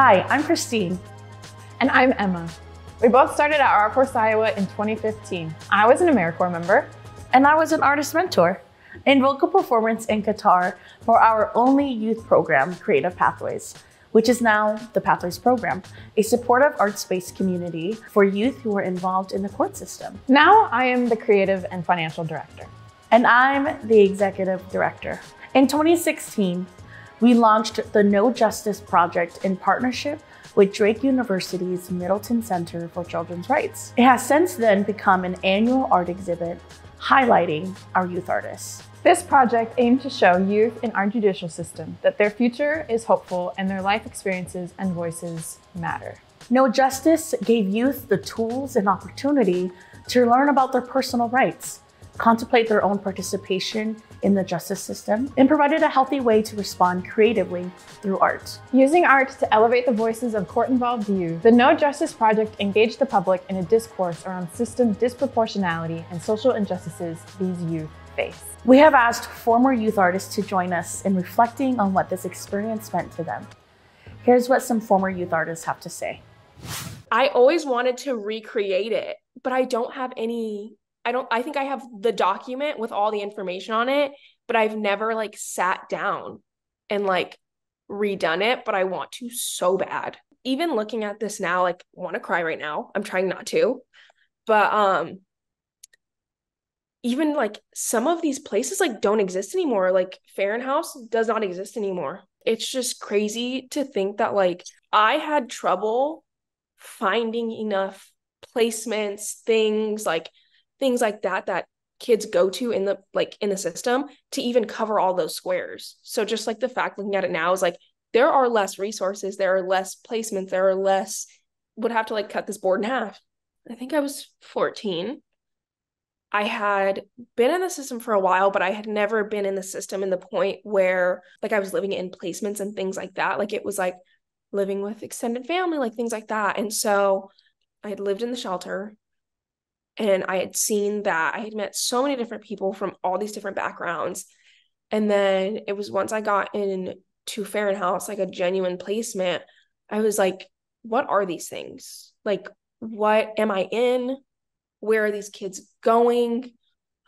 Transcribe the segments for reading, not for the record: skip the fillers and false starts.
Hi, I'm Christine. And I'm Emma. We both started at ArtForce Iowa in 2015. I was an AmeriCorps member. And I was an artist mentor in vocal performance in Qatar for our only youth program, Creative Pathways, which is now the Pathways Program, a supportive arts-based community for youth who are involved in the court system. Now I am the creative and financial director. And I'm the executive director. In 2016, we launched the No Justice Project in partnership with Drake University's Middleton Center for Children's Rights. It has since then become an annual art exhibit highlighting our youth artists. This project aimed to show youth in our judicial system that their future is hopeful and their life experiences and voices matter. No Justice gave youth the tools and opportunity to learn about their personal rights, contemplate their own participation in the justice system, and provided a healthy way to respond creatively through art. Using art to elevate the voices of court-involved youth, the No Justice Project engaged the public in a discourse around system disproportionality and social injustices these youth face. We have asked former youth artists to join us in reflecting on what this experience meant to them. Here's what some former youth artists have to say. I always wanted to recreate it, but I don't have any. I think I have the document with all the information on it, but I've never sat down and redone it, but I want to so bad. Even looking at this now, want to cry right now. I'm trying not to, but even some of these places don't exist anymore. Farron House does not exist anymore. It's just crazy to think that I had trouble finding enough placements, things like that kids go to in the system to even cover all those squares. So just the fact looking at it now is there are less resources, there are less placements, there are less, would have to cut this board in half. I think I was 14. I had been in the system for a while, but I had never been in the system in the point where I was living in placements and things like that. It was living with extended family, things like that. And so I had lived in the shelter. And I had seen that I had met so many different people from all these different backgrounds. And then it was once I got into Farron House, a genuine placement, I was what are these things? What am I in? Where are these kids going?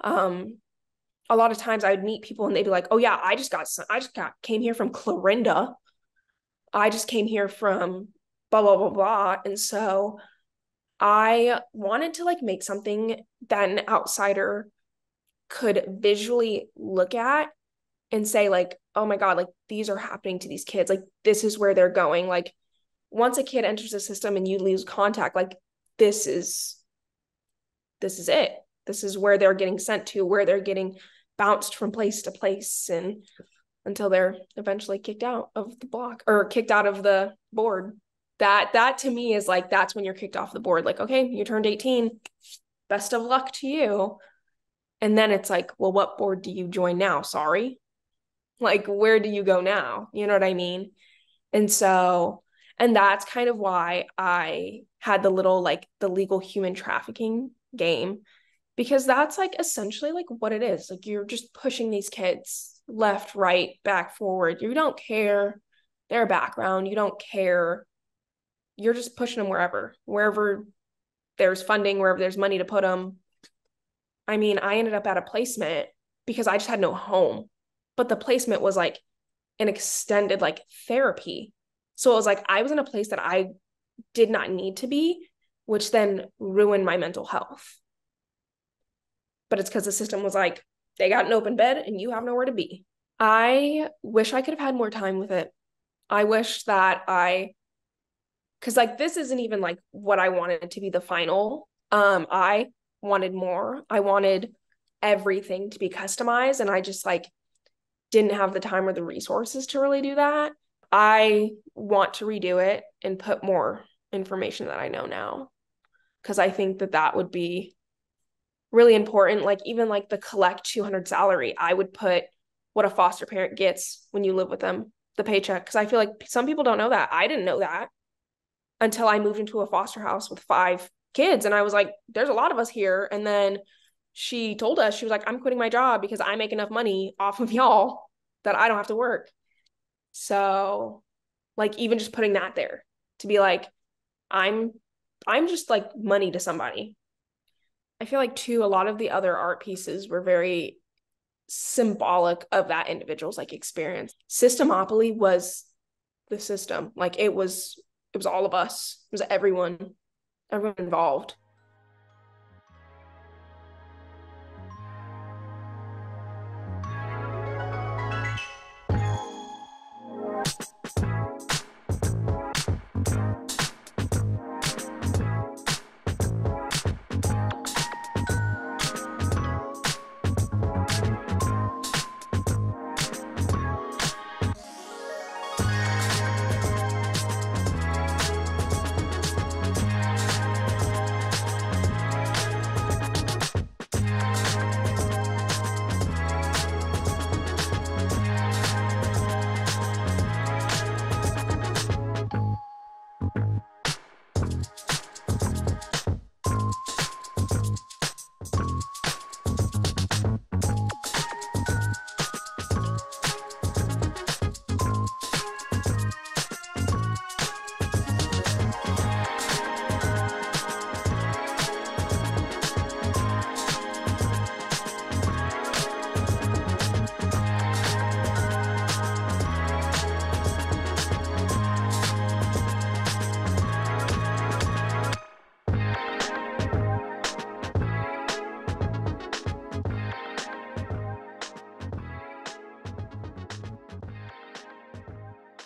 A lot of times I would meet people and they'd be like, oh yeah, came here from Clarinda. I just came here from blah, blah, blah, blah. And so I wanted to make something that an outsider could visually look at and say oh my God, these are happening to these kids. This is where they're going. Once a kid enters the system and you lose contact, this is it. This is where they're getting sent to, where they're getting bounced from place to place and until they're eventually kicked out of the block or kicked out of the board. That to me is that's when you're kicked off the board. Okay, you turned 18. Best of luck to you. And then it's well, what board do you join now? Sorry. Where do you go now? You know what I mean? And that's kind of why I had the little the legal human trafficking game, because that's essentially what it is. You're just pushing these kids left, right, back, forward. You don't care their background. You don't care. You're just pushing them wherever there's funding, wherever there's money to put them. I mean, I ended up at a placement because I just had no home, but the placement was an extended therapy. So it was I was in a place that I did not need to be, which then ruined my mental health. But it's because the system was they got an open bed and you have nowhere to be. I wish I could have had more time with it. I wish that because this isn't even what I wanted to be the final. I wanted more. I wanted everything to be customized, and I just didn't have the time or the resources to really do that. I want to redo it and put more information that I know now, because I think that would be really important. Even the collect 200 salary, I would put what a foster parent gets when you live with them, the paycheck, because I feel some people don't know that. I didn't know that until I moved into a foster house with 5 kids. And I was there's a lot of us here. And then she told us, she was I'm quitting my job because I make enough money off of y'all that I don't have to work. So Like even just putting that there to be like, I'm just like money to somebody. I feel like too, a lot of the other art pieces were very symbolic of that individual's like experience. Systemopoly was the system. Like it was all of us. It was everyone involved.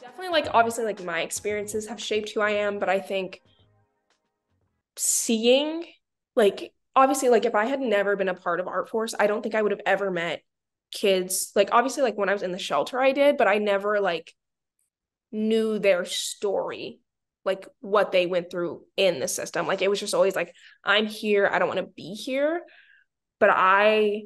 Definitely, like, obviously, like, my experiences have shaped who I am, but I think seeing, like, obviously, like, if I had never been a part of ArtForce, I don't think I would have ever met kids. Like, obviously, like, when I was in the shelter, I did, but I never, like, knew their story, like, what they went through in the system. Like, it was just always like, I'm here, I don't want to be here. But I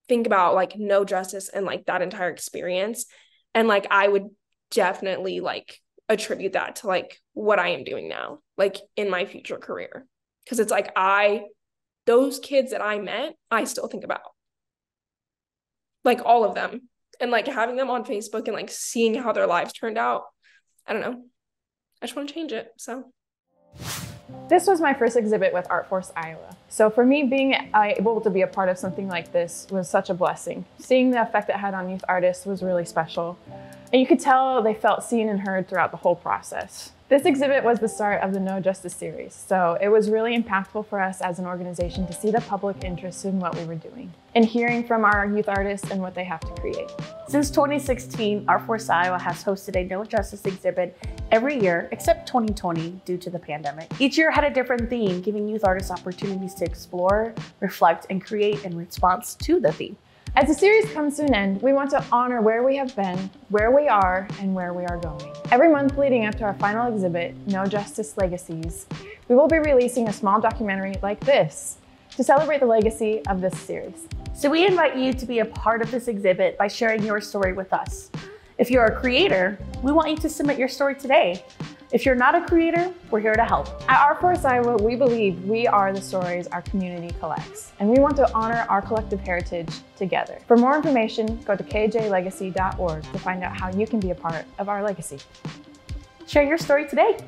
think about, like, no justice and, like, that entire experience. And, like, I would definitely like attribute that to like what I am doing now, like in my future career. Because it's like those kids that I met, I still think about. Like all of them. And like having them on Facebook and like seeing how their lives turned out. I don't know. I just want to change it. So this was my first exhibit with ArtForce Iowa. So for me, being able to be a part of something like this was such a blessing. Seeing the effect it had on youth artists was really special. And you could tell they felt seen and heard throughout the whole process. This exhibit was the start of the No Justice series, so it was really impactful for us as an organization to see the public interest in what we were doing and hearing from our youth artists and what they have to create. Since 2016, ArtForce Iowa has hosted a No Justice exhibit every year except 2020 due to the pandemic. Each year had a different theme, giving youth artists opportunities to explore, reflect, and create in response to the theme. As the series comes to an end, we want to honor where we have been, where we are, and where we are going. Every month leading up to our final exhibit, No Justice Legacies, we will be releasing a small documentary like this to celebrate the legacy of this series. So we invite you to be a part of this exhibit by sharing your story with us. If you're a creator, we want you to submit your story today. If you're not a creator, we're here to help. At ArtForce Iowa, we believe we are the stories our community collects, and we want to honor our collective heritage together. For more information, go to kjlegacy.org to find out how you can be a part of our legacy. Share your story today.